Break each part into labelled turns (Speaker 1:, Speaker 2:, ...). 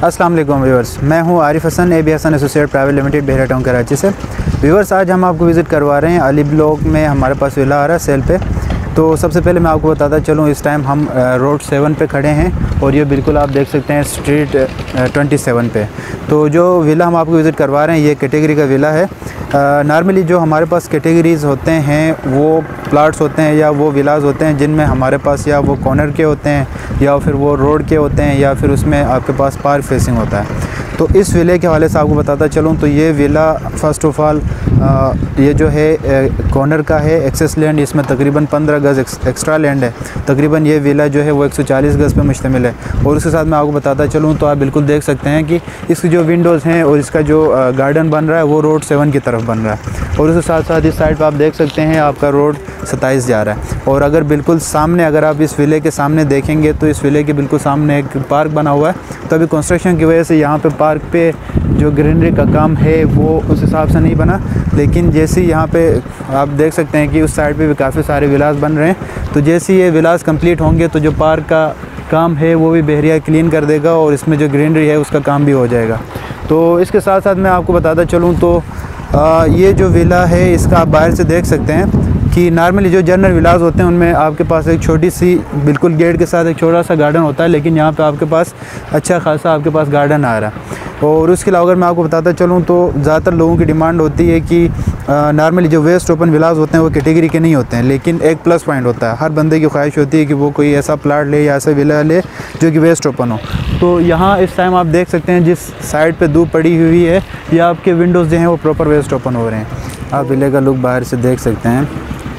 Speaker 1: अस्सलाम वालेकुम व्यूअर्स, मैं हूं Arif Hasan AB Hasan associate private limited Bahria town Karachi से। व्यूअर्स, आज हम आपको विज़िट करवा रहे हैं अली ब्लॉक में। हमारे पास विला आ रहा है सेल पे। तो सबसे पहले मैं आपको बताता चलूँ, इस टाइम हम रोड 7 पे खड़े हैं और ये बिल्कुल आप देख सकते हैं स्ट्रीट 27 पे। तो जो विला हम आपको विज़िट करवा रहे हैं ये कैटेगरी का विला है। नॉर्मली जो हमारे पास कैटेगरीज़ होते हैं वो प्लाट्स होते हैं या वो विलाज होते हैं जिनमें हमारे पास या वो कॉर्नर के होते हैं या फिर वो रोड के होते हैं या फिर उसमें आपके पास पार्क फेसिंग होता है। तो इस विले के हवाले से आपको बताता चलूँ तो ये विला फ़र्स्ट ऑफ़ ऑल ये जो है कॉर्नर का है, एक्सेस लैंड, इसमें तकरीबन 15 गज़ एक्स्ट्रा लैंड है। तकरीबन ये विला जो है वो 140 गज़ पे मुश्तमिल है। और उसके साथ मैं आपको बताता चलूँ तो आप बिल्कुल देख सकते हैं कि इसकी जो विंडोज़ हैं और इसका जो गार्डन बन रहा है वो रोड 7 की तरफ बन रहा है। और उसके साथ साथ इस साइड पर आप देख सकते हैं आपका रोड 27 जा रहा है। और अगर बिल्कुल सामने अगर आप इस विले के सामने देखेंगे तो इस विले के बिल्कुल सामने एक पार्क बना हुआ है। तो अभी कंस्ट्रक्शन की वजह से यहाँ पे पार्क पे जो ग्रीनरी का काम है वो उस हिसाब से नहीं बना, लेकिन जैसे ही यहाँ पे आप देख सकते हैं कि उस साइड पे भी काफ़ी सारे विलास बन रहे हैं। तो जैसे ये विलास कंप्लीट होंगे तो जो पार्क का काम है वो भी बहरिया क्लीन कर देगा और इसमें जो ग्रीनरी है उसका काम भी हो जाएगा। तो इसके साथ साथ मैं आपको बताता चलूँ तो ये जो विला है इसका आप बाहर से देख सकते हैं कि नॉर्मली जो जनरल विलाज होते हैं उनमें आपके पास एक छोटी सी बिल्कुल गेट के साथ एक छोटा सा गार्डन होता है, लेकिन यहाँ पे आपके पास अच्छा खासा आपके पास गार्डन आ रहा है। और उसके अलावा अगर मैं आपको बताता चलूँ तो ज़्यादातर लोगों की डिमांड होती है कि नॉर्मली जो वेस्ट ओपन विलाज होते हैं वो कैटेगरी के नहीं होते हैं, लेकिन एक प्लस पॉइंट होता है, हर बंदे की ख्वाहिश होती है कि वो कोई ऐसा प्लाट ले या ऐसा विला ले जो कि वेस्ट ओपन हो। तो यहाँ इस टाइम आप देख सकते हैं जिस साइड पर धूप पड़ी हुई है या आपके विंडोज़ जो हैं वो प्रॉपर वेस्ट ओपन हो रहे हैं। आप विले का लुक बाहर से देख सकते हैं।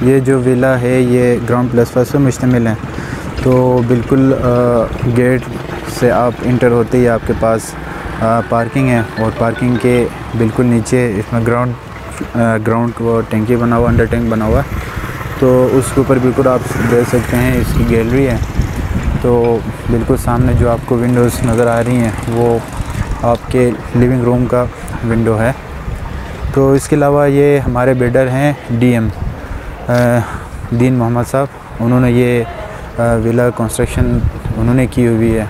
Speaker 1: ये जो विला है ये ग्राउंड प्लस फर्स्ट पे मुश्तमिल है। तो बिल्कुल गेट से आप इंटर होते ही आपके पास पार्किंग है और पार्किंग के बिल्कुल नीचे इसमें ग्राउंड वो टैंकी बना हुआ, अंडर टैंक बना हुआ है। तो उसके ऊपर बिल्कुल आप देख सकते हैं इसकी गैलरी है। तो बिल्कुल सामने जो आपको विंडोज़ नज़र आ रही हैं वो आपके लिविंग रूम का विंडो है। तो इसके अलावा ये हमारे बिल्डर हैं DM दीन मोहम्मद साहब, उन्होंने ये विला कंस्ट्रक्शन उन्होंने की हुई है।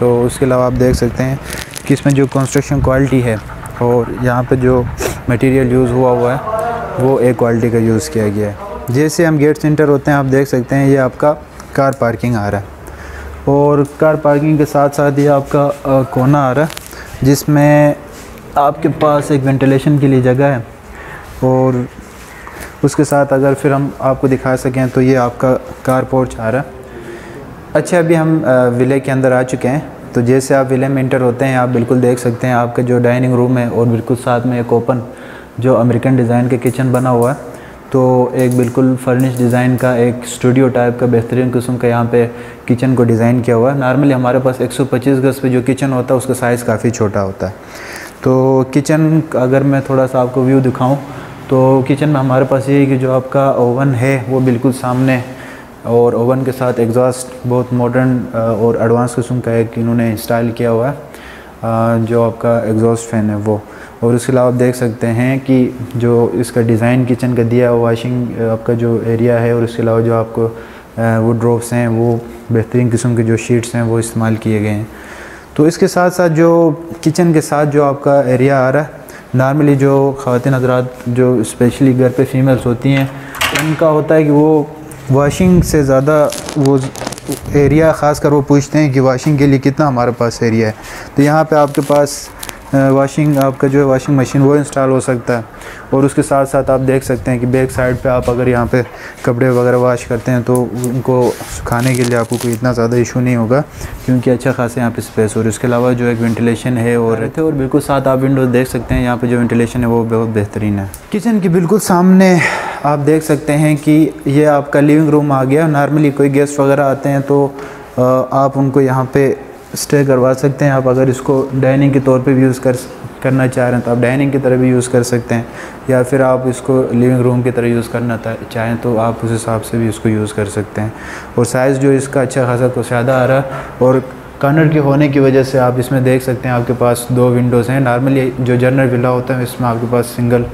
Speaker 1: तो उसके अलावा आप देख सकते हैं कि इसमें जो कंस्ट्रक्शन क्वालिटी है और यहाँ पे जो मटेरियल यूज़ हुआ है वो एक क्वालिटी का यूज़ किया गया है। जैसे हम गेट से एंटर होते हैं आप देख सकते हैं ये आपका कार पार्किंग आ रहा है और कार पार्किंग के साथ साथ ये आपका कोना आ रहा है जिसमें आपके पास एक वेंटिलेशन के लिए जगह है। और उसके साथ अगर फिर हम आपको दिखा सकें तो ये आपका कार पोर्च आ रहा है। अच्छा, अभी हम विले के अंदर आ चुके हैं। तो जैसे आप विले में इंटर होते हैं आप बिल्कुल देख सकते हैं आपका जो डाइनिंग रूम है और बिल्कुल साथ में एक ओपन जो अमेरिकन डिज़ाइन का किचन बना हुआ है। तो एक बिल्कुल फर्निश डिज़ाइन का एक स्टूडियो टाइप का बेहतरीन किस्म का यहाँ पे किचन को डिज़ाइन किया हुआ है। नॉर्मली हमारे पास 125 गज़ पे जो किचन होता है उसका साइज़ काफ़ी छोटा होता है। तो किचन अगर मैं थोड़ा सा आपको व्यू दिखाऊँ तो किचन में हमारे पास ये है कि जो आपका ओवन है वो बिल्कुल सामने और ओवन के साथ एग्जॉस्ट बहुत मॉडर्न और एडवांस किस्म का एक इन्होंने इंस्टॉल किया हुआ है जो आपका एग्जॉस्ट फ़ैन है वो। और उसके अलावा आप देख सकते हैं कि जो इसका डिज़ाइन किचन का दिया वॉशिंग आपका जो एरिया है और उसके अलावा जो आपको वुडरोब्स हैं वो बेहतरीन किस्म के जो शीट्स हैं वो इस्तेमाल किए गए हैं। तो इसके साथ साथ जो किचन के साथ जो आपका एरिया आ रहा है, नॉर्मली जो ख़वातीन हज़रात जो स्पेशली घर पे फीमेल्स होती हैं उनका होता है कि वो वॉशिंग से ज़्यादा वो एरिया ख़ास कर वो पूछते हैं कि वॉशिंग के लिए कितना हमारे पास एरिया है। तो यहाँ पे आपके पास वॉशिंग आपका जो है वॉशिंग मशीन वो इंस्टॉल हो सकता है। और उसके साथ साथ आप देख सकते हैं कि बैक साइड पे आप अगर यहाँ पे कपड़े वगैरह वॉश करते हैं तो उनको सुखाने के लिए आपको कोई इतना ज़्यादा इशू नहीं होगा क्योंकि अच्छा खासा यहाँ पे स्पेस हो रही है। उसके अलावा जो एक वेंटिलेशन है और बिल्कुल साथ आप विंडोज़ देख सकते हैं, यहाँ पर जो वेंटिलेशन है वो बहुत बेहतरीन है। किचन के बिल्कुल सामने आप देख सकते हैं कि ये आपका लिविंग रूम आ गया। नॉर्मली कोई गेस्ट वगैरह आते हैं तो आप उनको यहाँ पे स्टे करवा सकते हैं। आप अगर इसको डाइनिंग के तौर पे भी यूज़ करना चाह रहे हैं तो आप डाइनिंग की तरह भी यूज़ कर सकते हैं, या फिर आप इसको लिविंग रूम की तरह यूज़ करना चाहें तो आप उस हिसाब से भी इसको यूज़ कर सकते हैं। और साइज़ जो इसका अच्छा खासा तो ज़्यादा आ रहा है और कॉर्नर के होने की वजह से आप इसमें देख सकते हैं आपके पास 2 विंडोज़ हैं। नॉर्मली जो जनरल विला होता है इसमें आपके पास सिंगल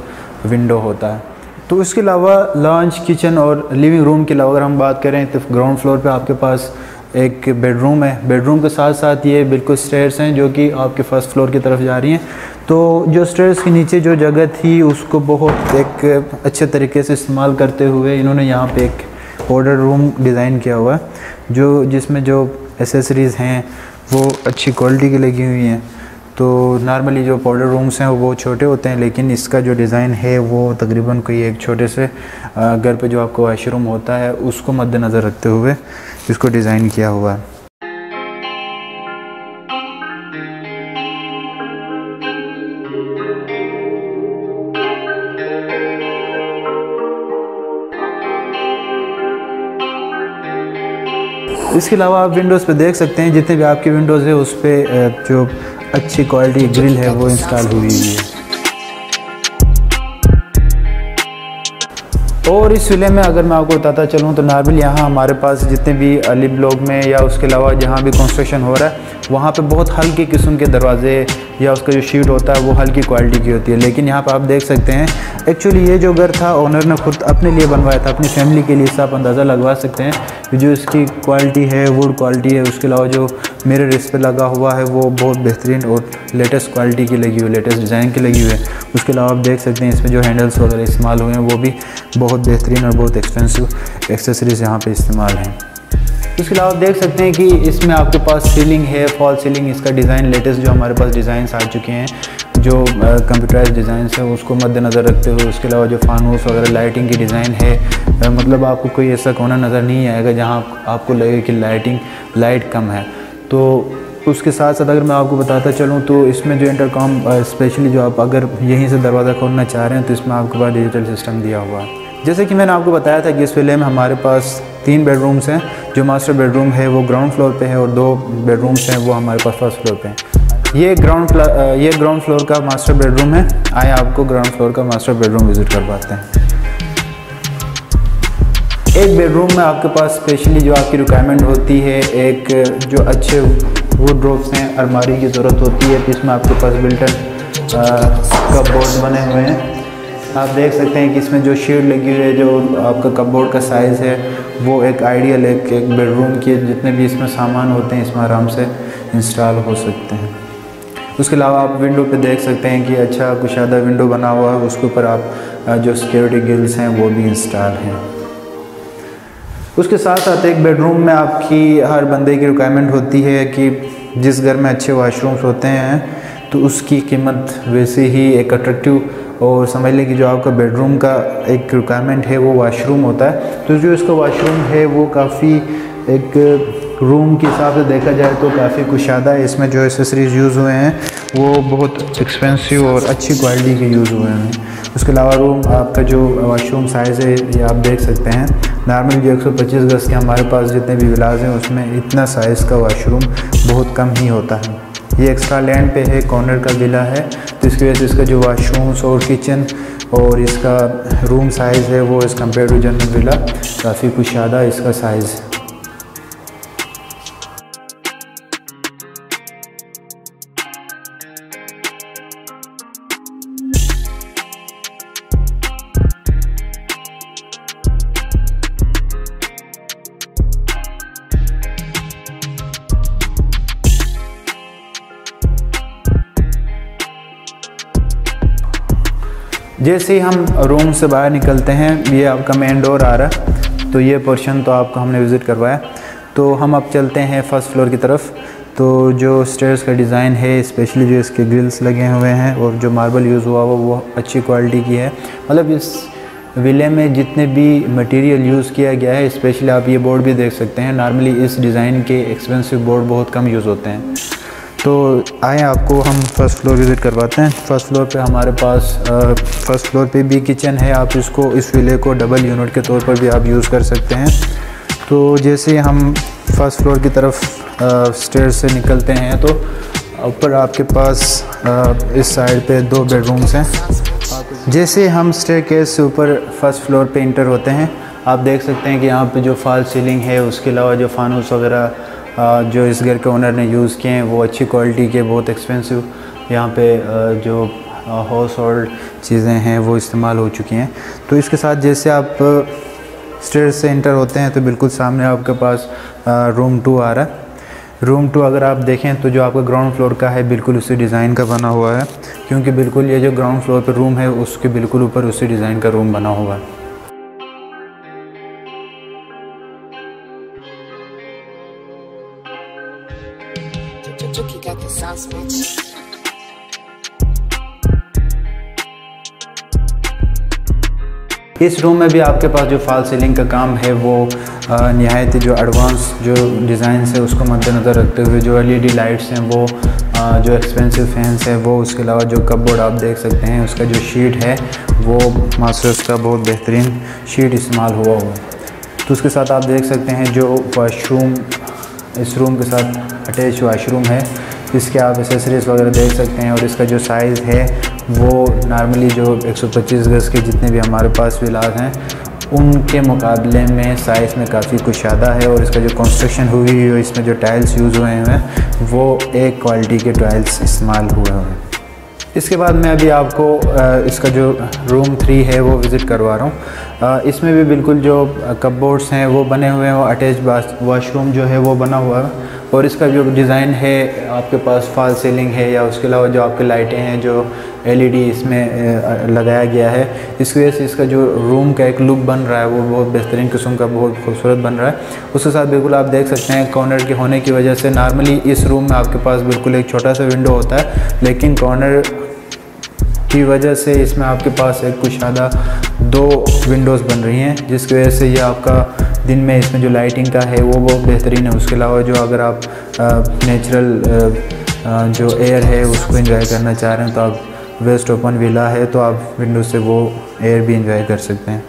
Speaker 1: विंडो होता है। तो इसके अलावा लॉन्च, किचन और लिविंग रूम के अलावा अगर हम बात करें तो ग्राउंड फ्लोर पे आपके पास एक बेडरूम है। बेडरूम के साथ साथ ये बिल्कुल स्टेयर्स हैं जो कि आपके फर्स्ट फ्लोर की तरफ जा रही हैं। तो जो स्टेयर्स के नीचे जो जगह थी उसको बहुत एक अच्छे तरीके से इस्तेमाल करते हुए इन्होंने यहाँ पे एक ऑर्डर रूम डिज़ाइन किया हुआ है जिसमें जो एसेसरीज़ हैं वो अच्छी क्वालिटी की लगी हुई हैं। तो नॉर्मली जो पाउडर रूम्स हैं वो छोटे होते हैं, लेकिन इसका जो डिज़ाइन है वो तकरीबन कोई एक छोटे से घर पे जो आपको वॉशरूम होता है उसको मद्देनज़र रखते हुए इसको डिज़ाइन किया हुआ है। इसके अलावा आप विंडोज़ पे देख सकते हैं जितने भी आपकी विंडोज़ है उस पर जो अच्छी क्वालिटी ग्रिल है वो इंस्टॉल हुई है। और इस विले में अगर मैं आपको बताता चलूँ तो नॉर्मल यहाँ हमारे पास जितने भी अली ब्लॉक में या उसके अलावा जहाँ भी कंस्ट्रक्शन हो रहा है वहाँ पे बहुत हल्के किस्म के दरवाजे या उसका जो शीट होता है वो हल्की क्वालिटी की होती है। लेकिन यहाँ पर आप देख सकते हैं एक्चुअली ये जो घर था ओनर ने खुद अपने लिए बनवाया था, अपनी फैमिली के लिए। आप अंदाज़ा लगवा सकते हैं कि जो इसकी क्वालिटी है वुड क्वालिटी है, उसके अलावा जो मिरर इस पर लगा हुआ है वो बहुत बेहतरीन और लेटेस्ट क्वालिटी की लगी हुई, लेटेस्ट डिज़ाइन की लगी हुई है। उसके अलावा आप देख सकते हैं इसमें जो हैंडल्स वगैरह इस्तेमाल हुए हैं वो भी बहुत बेहतरीन और बहुत एक्सपेंसिव एक्सेसरीज़ यहाँ पे इस्तेमाल हैं। उसके अलावा आप देख सकते हैं कि इसमें आपके पास सीलिंग है, फॉल सीलिंग। इसका डिज़ाइन लेटेस्ट जो हमारे पास डिज़ाइंस आ चुके हैं जो कंप्यूटराइज डिज़ाइंस है उसको मद्देनज़र रखते हुए, उसके अलावा जो फानूस वगैरह लाइटिंग की डिज़ाइन है, मतलब आपको कोई ऐसा कोना नज़र नहीं आएगा जहाँ आपको लगे कि लाइट कम है। तो उसके साथ साथ अगर मैं आपको बताता चलूँ तो इसमें जो इंटरकॉम स्पेशली जो आप अगर यहीं से दरवाज़ा खोलना चाह रहे हैं तो इसमें आपके पास डिजिटल सिस्टम दिया हुआ है। जैसे कि मैंने आपको बताया था कि इस विले में हमारे पास 3 बेडरूम्स हैं। जो मास्टर बेडरूम है वो ग्राउंड फ्लोर पे है और 2 बेडरूम्स हैं वो हमारे पास फर्स्ट फ्लोर पे हैं। ये ग्राउंड फ्लोर का मास्टर बेडरूम है। आए आपको ग्राउंड फ्लोर का मास्टर बेडरूम विज़िट करवाते हैं। एक बेडरूम में आपके पास स्पेशली जो आपकी रिक्वायरमेंट होती है, एक जो अच्छे वुडरोब्स हैं, अलमारी की ज़रूरत होती है। इसमें आपके पास बिल्टन कपबोर्ड बने हुए हैं। आप देख सकते हैं कि इसमें जो शीट लगी हुई है, जो आपका कपबोर्ड का साइज़ है वो एक आइडियल एक बेडरूम के जितने भी इसमें सामान होते हैं इसमें आराम से इंस्टॉल हो सकते हैं। उसके अलावा आप विंडो पे देख सकते हैं कि अच्छा कुशादा विंडो बना हुआ है, उसके ऊपर आप जो सिक्योरिटी गिल्स हैं वो भी इंस्टॉल हैं। उसके साथ साथ एक बेडरूम में आपकी हर बंदे की रिक्वायरमेंट होती है कि जिस घर में अच्छे वाशरूम्स होते हैं तो उसकी कीमत वैसे ही एक अट्रैक्टिव और समझ लें कि जो आपका बेडरूम का एक रिक्वायरमेंट है वो वाशरूम होता है। तो जो इसका वाशरूम है वो काफ़ी एक रूम के हिसाब से देखा जाए तो काफ़ी कुशादा है। इसमें जो एसेसरीज़ यूज़ हुए हैं वो बहुत एक्सपेंसिव और अच्छी क्वालिटी के यूज़ हुए हैं। उसके अलावा रूम आपका जो वाशरूम साइज़ है ये आप देख सकते हैं। नॉर्मल जो 125 गज़ के हमारे पास जितने भी विलाज हैं उसमें इतना साइज़ का वाशरूम बहुत कम ही होता है। ये एक्स्ट्रा लैंड पे है, कॉर्नर का विला है, तो इसकी वजह से इसका जो वाशरूम्स और किचन और इसका रूम साइज़ है वो as compare to general villa काफ़ी कुशादा इसका साइज़ है। जैसे ही हम रूम से बाहर निकलते हैं ये आपका मेन डोर आ रहा है, तो ये पोर्शन तो आपको हमने विज़िट करवाया। तो हम अब चलते हैं फर्स्ट फ्लोर की तरफ। तो जो स्टेयर्स का डिज़ाइन है, स्पेशली जो इसके ग्रिल्स लगे हुए हैं और जो मार्बल यूज़ हुआ वो अच्छी क्वालिटी की है। मतलब इस विले में जितने भी मटेरियल यूज़ किया गया है, स्पेशली आप ये बोर्ड भी देख सकते हैं। नॉर्मली इस डिज़ाइन के एक्सपेंसिव बोर्ड बहुत कम यूज़ होते हैं। तो आए आपको हम फर्स्ट फ्लोर विज़िट करवाते हैं। फर्स्ट फ्लोर पे हमारे पास फर्स्ट फ्लोर पे भी किचन है। आप इसको इस विले को डबल यूनिट के तौर पर भी आप यूज़ कर सकते हैं। तो जैसे हम फर्स्ट फ्लोर की तरफ स्टेयर से निकलते हैं तो ऊपर आपके पास इस साइड पे 2 बेडरूम्स हैं। जैसे हम स्टेयरकेस से ऊपर फर्स्ट फ्लोर पे इंटर होते हैं, आप देख सकते हैं कि यहाँ पे जो फॉल सीलिंग है, उसके अलावा जो फानूस वगैरह जो इस घर के ओनर ने यूज़ किए हैं वो अच्छी क्वालिटी के, बहुत एक्सपेंसिव यहाँ पे जो हाउस होल्ड चीज़ें हैं वो इस्तेमाल हो चुकी हैं। तो इसके साथ जैसे आप स्टेयर से इंटर होते हैं तो बिल्कुल सामने आपके पास रूम 2 आ रहा है। रूम 2 अगर आप देखें तो जो आपका ग्राउंड फ्लोर का है बिल्कुल उसी डिज़ाइन का बना हुआ है, क्योंकि बिल्कुल ये जो ग्राउंड फ्लोर पर रूम है उसके बिल्कुल ऊपर उसी डिज़ाइन का रूम बना हुआ है। इस रूम में भी आपके पास जो फॉल सीलिंग का काम है वो निहायत ही जो एडवांस जो डिज़ाइन है उसको मद्देनज़र रखते हुए जो LED लाइट्स हैं वो जो एक्सपेंसिव फैंस है वो, उसके अलावा जो कपबोर्ड आप देख सकते हैं उसका जो शीट है वो मास्टर्स का बहुत बेहतरीन शीट इस्तेमाल हुआ है। तो उसके साथ आप देख सकते हैं जो वाशरूम इस रूम के साथ अटैच वाशरूम है, इसके आप एसेसरीज़ वगैरह देख सकते हैं। और इसका जो साइज़ है वो नॉर्मली जो 125 गज़ के जितने भी हमारे पास विलास हैं उनके मुकाबले में साइज़ में काफ़ी कुछ ज़्यादा है। और इसका जो कंस्ट्रक्शन हुई है इसमें जो टाइल्स यूज़ हुए हैं वो एक क्वालिटी के टाइल्स इस्तेमाल हुए हैं। इसके बाद मैं अभी आपको इसका जो रूम 3 है वो विज़िट करवा रहा हूँ। इसमें भी बिल्कुल जो कपबोर्ड्स हैं वो बने हुए हैं और अटैच वाशरूम जो है वो बना हुआ है। और इसका जो डिज़ाइन है आपके पास फॉल सीलिंग है या उसके अलावा जो आपके लाइटें हैं जो LED इसमें लगाया गया है, इसकी वजह से इसका जो रूम का एक लुक बन रहा है वो बहुत बेहतरीन किस्म का बहुत खूबसूरत बन रहा है। उसके साथ बिल्कुल आप देख सकते हैं कॉर्नर के होने की वजह से नॉर्मली इस रूम में आपके पास बिल्कुल एक छोटा सा विंडो होता है, लेकिन कॉर्नर की वजह से इसमें आपके पास एक कुशादा 2 विंडोज़ बन रही हैं, जिसकी वजह से ये आपका दिन में इसमें जो लाइटिंग का है वो बहुत बेहतरीन है। उसके अलावा जो अगर आप नेचुरल जो एयर है उसको एंजॉय करना चाह रहे हैं तो आप वेस्ट ओपन विला है तो आप विंडो से वो एयर भी एंजॉय कर सकते हैं।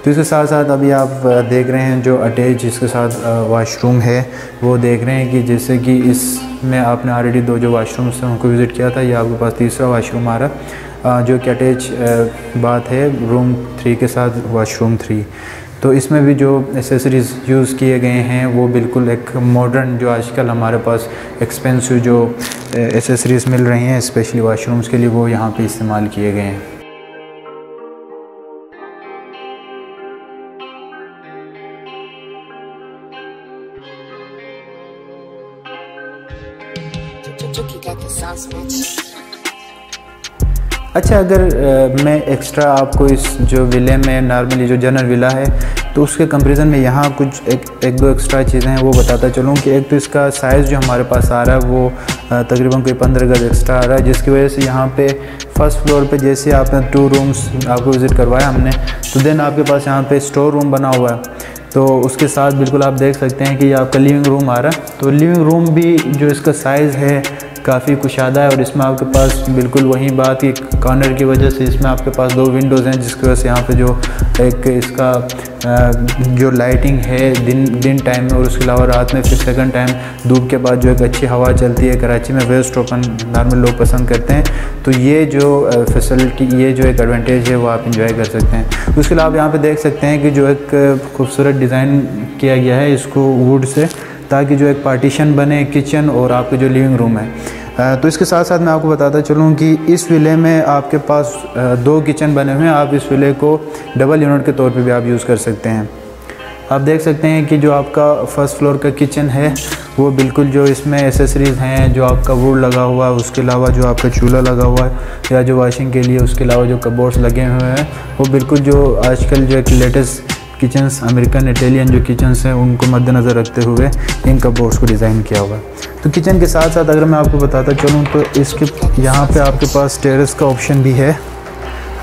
Speaker 1: तो इसके साथ साथ अभी आप देख रहे हैं जो अटैच इसके साथ वाशरूम है वो देख रहे हैं कि जैसे कि इसमें आपने ऑलरेडी 2 जो वाशरूम्स हैं उनको विज़िट किया था, ये आपके पास तीसरा वाशरूम आ रहा है जो कि अटैच बात है रूम 3 के साथ वाशरूम 3। तो इसमें भी जो एसेसरीज़ यूज़ किए गए हैं वो बिल्कुल एक मॉडर्न जो आजकल हमारे पास एक्सपेंसिव जो एसेसरीज़ मिल रही हैं स्पेशली वाशरूम्स के लिए वो यहाँ पे इस्तेमाल किए गए हैं। अच्छा, अगर मैं एक्स्ट्रा आपको इस जो विले में नॉर्मली जो जनरल विला है तो उसके कंपैरिजन में यहाँ कुछ एक दो एक्स्ट्रा चीज़ें हैं वो बताता चलूँ कि एक तो इसका साइज़ जो हमारे पास आ रहा है वो तकरीबन कोई 15 गज एक्स्ट्रा आ रहा है, जिसकी वजह से यहाँ पे फर्स्ट फ्लोर पे जैसे आपने 2 रूम्स आपको विज़िट करवाया हमने, तो देन आपके पास यहाँ पे स्टोर रूम बना हुआ है। तो उसके साथ बिल्कुल आप देख सकते हैं कि ये आपका लिविंग रूम आ रहा है। तो लिविंग रूम भी जो इसका साइज़ है काफ़ी कुशादा है और इसमें आपके पास बिल्कुल वही बात कि कॉर्नर की वजह से इसमें आपके पास 2 विंडोज़ हैं, जिसकी वजह से यहाँ पे जो एक इसका जो लाइटिंग है दिन टाइम में और उसके अलावा रात में फिर सेकंड टाइम धूप के बाद जो एक अच्छी हवा चलती है। कराची में वेस्ट ओपन नॉर्मल लोग पसंद करते हैं, तो ये जो फैसिलिटी ये जो एक एडवांटेज है वो आप इंजॉय कर सकते हैं। उसके अलावा आप यहाँ पर देख सकते हैं कि जो एक खूबसूरत डिज़ाइन किया गया है इसको वुड से, ताकि जो एक पार्टीशन बने किचन और आपके जो लिविंग रूम है। तो इसके साथ साथ मैं आपको बताता चलूँ कि इस विले में आपके पास 2 किचन बने हुए हैं। आप इस विले को डबल यूनिट के तौर पे भी आप यूज़ कर सकते हैं। आप देख सकते हैं कि जो आपका फर्स्ट फ्लोर का किचन है वो बिल्कुल जो इसमें एसेसरीज़ हैं जो आपका वुड लगा हुआ है, उसके अलावा जो आपका चूल्हा लगा हुआ है या जो वॉशिंग के लिए उसके अलावा जो कबोर्ड्स लगे हुए हैं वो बिल्कुल जो आजकल जो एक लेटेस्ट किचन्स अमेरिकन इटालियन जो किचन्स हैं उनको मद्देनज़र रखते हुए इन कपबोर्ड्स को डिज़ाइन किया हुआ है। तो किचन के साथ साथ अगर मैं आपको बताता चलूँ तो इसके यहाँ पे आपके पास टेरेस का ऑप्शन भी है,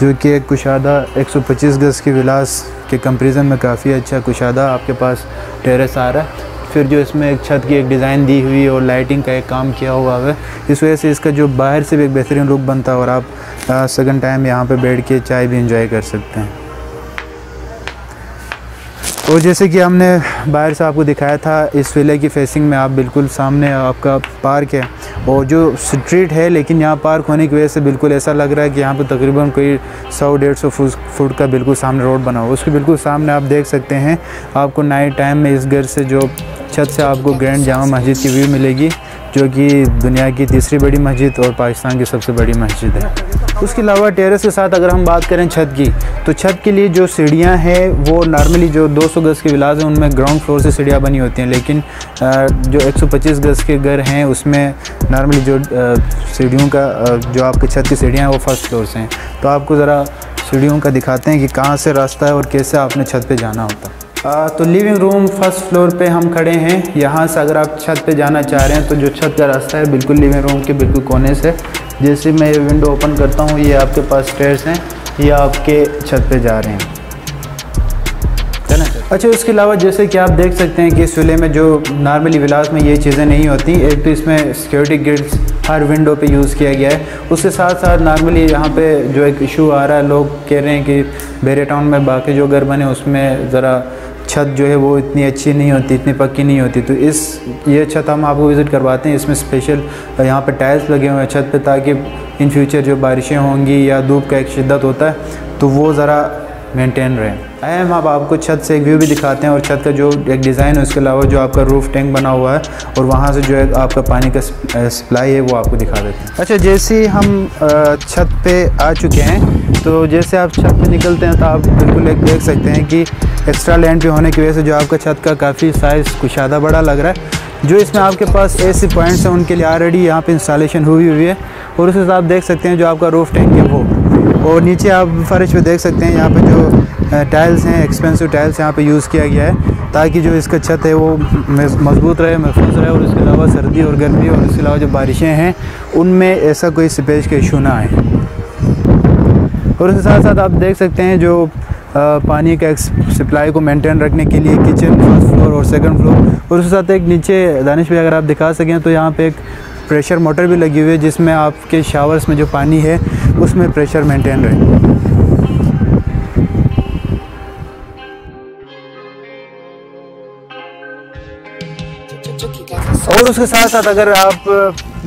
Speaker 1: जो कि एक कुशादा 125 गज़ की विलास के कंपैरिजन में काफ़ी अच्छा कुशादा आपके पास टेरेस आ रहा है। फिर जो इसमें एक छत की एक डिज़ाइन दी हुई और लाइटिंग का एक काम किया हुआ है, इस वजह से इसका जो बाहर से भी एक बेहतरीन लुक बनता है और आप सेकंड टाइम यहाँ पे बैठ के चाय भी इंजॉय कर सकते हैं। और जैसे कि हमने बाहर से आपको दिखाया था इस विले की फेसिंग में आप बिल्कुल सामने आपका पार्क है और जो स्ट्रीट है, लेकिन यहाँ पार्क होने की वजह से बिल्कुल ऐसा लग रहा है कि यहाँ पे तकरीबन कोई 100-150 फुट का बिल्कुल सामने रोड बना हुआ। उसके बिल्कुल सामने आप देख सकते हैं आपको नाइट टाइम में इस घर से जो छत से आपको ग्रैंड जामा मस्जिद की व्यू मिलेगी। जो कि दुनिया की तीसरी बड़ी मस्जिद और पाकिस्तान की सबसे बड़ी मस्जिद है। उसके अलावा टेरेस के साथ अगर हम बात करें छत की, तो छत के लिए जो सीढ़ियाँ हैं वो नॉर्मली जो 200 गज़ के विलाज हैं उनमें ग्राउंड फ्लोर से सीढ़ियाँ बनी होती हैं, लेकिन जो 125 गज़ के घर हैं उसमें नॉर्मली जो सीढ़ियों का जो आपके छत की सीढ़ियाँ हैं वो फर्स्ट फ्लोर से हैं। तो आपको ज़रा सीढ़ियों का दिखाते हैं कि कहाँ से रास्ता है और कैसे आपने छत पे जाना होता है। तो लिविंग रूम फर्स्ट फ्लोर पे हम खड़े हैं। यहाँ से अगर आप छत पे जाना चाह रहे हैं तो जो छत का रास्ता है बिल्कुल लिविंग रूम के बिल्कुल कोने से, जैसे मैं ये विंडो ओपन करता हूँ ये आपके पास स्टेयर्स हैं, ये आपके छत पे जा रहे हैं, है ना। अच्छा, उसके अलावा जैसे कि आप देख सकते हैं कि इस विले में जो नॉर्मली विलास में ये चीज़ें नहीं होती। एक तो इसमें सिक्योरिटी गेट्स हर विंडो पे यूज़ किया गया है। उसके साथ साथ नॉर्मली यहाँ पे जो एक इशू आ रहा है, लोग कह रहे हैं कि बहरिया टाउन में बाकी जो घर बने उसमें ज़रा छत जो है वो इतनी अच्छी नहीं होती, इतनी पक्की नहीं होती। तो ये छत हम आपको विज़िट करवाते हैं। इसमें स्पेशल यहाँ पे टाइल्स लगे हुए हैं छत पे, ताकि इन फ्यूचर जो बारिशें होंगी या धूप का एक शिद्दत होता है तो वो ज़रा मेंटेन रहे। आए हम आपको छत से एक व्यू भी दिखाते हैं और छत का जो एक डिज़ाइन है उसके अलावा जो आपका रूफ टैंक बना हुआ है और वहाँ से जो है आपका पानी का सप्लाई है वो आपको दिखा देते हैं। अच्छा, जैसे ही हम छत पे आ चुके हैं तो जैसे आप छत पे निकलते हैं तो आप बिल्कुल एक देख सकते हैं कि एक्स्ट्रा लैंड पे होने की वजह से जो आपका छत का काफ़ी साइज़ कुशादा बड़ा लग रहा है। जो इसमें आपके पास AC पॉइंट्स हैं उनके लिए ऑलरेडी यहाँ पे इंस्टॉलेशन हुई है और उसके साथ आप देख सकते हैं जो आपका रूफ टैंक है वो, और नीचे आप फर्श पे देख सकते हैं यहाँ पे जो टाइल्स हैं, एक्सपेंसिव टाइल्स यहाँ पे यूज़ किया गया है ताकि जो इसका छत है वो मजबूत रहे, महफूज रहे। और इसके अलावा सर्दी और गर्मी और इसके अलावा जो बारिशें हैं उनमें ऐसा कोई सीपेज का इशू ना आए। और उसके साथ साथ आप देख सकते हैं जो पानी का सप्लाई को मेंटेन रखने के लिए किचन फर्स्ट फ्लोर और सेकंड फ्लोर, और उसके साथ एक नीचे दानिश भाई अगर आप दिखा सकें तो यहाँ पे एक प्रेशर मोटर भी लगी हुई है जिसमें आपके शावर्स में जो पानी है उसमें प्रेशर मेंटेन रहे। और उसके साथ साथ अगर आप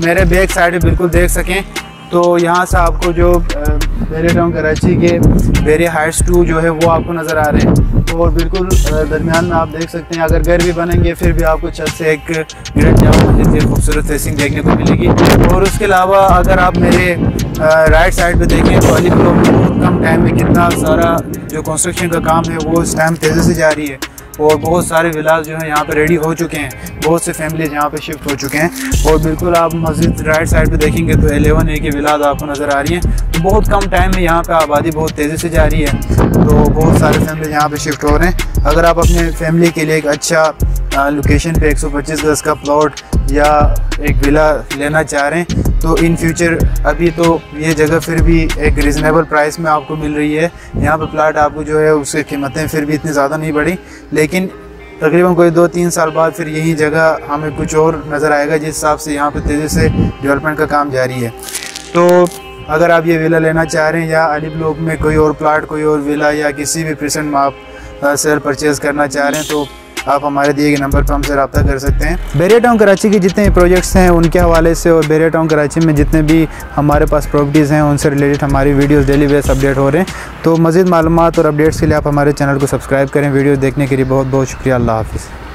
Speaker 1: मेरे बैक साइड में बिल्कुल देख सकें तो यहाँ से आपको जो बहरिया टाउन कराची के बहरिया हाइट्स 2 जो है वो आपको नज़र आ रहे हैं। और बिल्कुल दरमियान में आप देख सकते हैं अगर घर भी बनेंगे फिर भी आपको छत से एक मिनट जामा मस्जिद की खूबसूरत फेसिंग देखने को मिलेगी। और उसके अलावा अगर आप मेरे राइट साइड पे देखें तो अली ब्लॉक में बहुत कम टाइम में कितना सारा जो कंस्ट्रक्शन का काम है वो इस टाइम तेज़ी से जारी है और बहुत सारे विलास जो हैं यहाँ पे रेडी हो चुके हैं, बहुत से फैमिलीज यहाँ पे शिफ्ट हो चुके हैं। और बिल्कुल आप मस्जिद राइट साइड पे देखेंगे तो 11A की विलास आपको नज़र आ रही हैं। तो बहुत कम टाइम में यहाँ पे आबादी बहुत तेज़ी से जा रही है, तो बहुत सारे फैमिली यहाँ पे शिफ्ट हो रहे हैं। अगर आप अपने फैमिली के लिए एक अच्छा लोकेशन पे 125 गज़ का प्लॉट या एक विला लेना चाह रहे हैं तो इन फ्यूचर अभी तो ये जगह फिर भी एक रिजनेबल प्राइस में आपको मिल रही है। यहाँ पे प्लाट आपको जो है उसकी कीमतें फिर भी इतनी ज़्यादा नहीं बढ़ी, लेकिन तकरीबन कोई 2-3 साल बाद फिर यही जगह हमें कुछ और नज़र आएगा जिस हिसाब से यहाँ पे तेज़ी से डेवलपमेंट का काम जारी है। तो अगर आप ये विला लेना चाह रहे हैं या अली ब्लॉक में कोई और प्लाट, कोई और विला या किसी भी परसेंट में आप सेल परचेज़ करना चाह रहे हैं तो आप हमारे दिए गए नंबर पर हमसे रब्ता कर सकते हैं। बहरिया टाउन कराची के जितने प्रोजेक्ट्स हैं उनके हवाले से और बहरिया टाउन कराची में जितने भी हमारे पास प्रॉपर्टीज़ हैं उनसे रिलेटेड हमारी वीडियोस डेली बेस अपडेट हो रहे हैं। तो मज़ीद मालूमात और अपडेट्स के लिए आप हमारे चैनल को सब्सक्राइब करें। वीडियो देखने के लिए बहुत बहुत शुक्रिया। अल्लाह हाफ़िज़।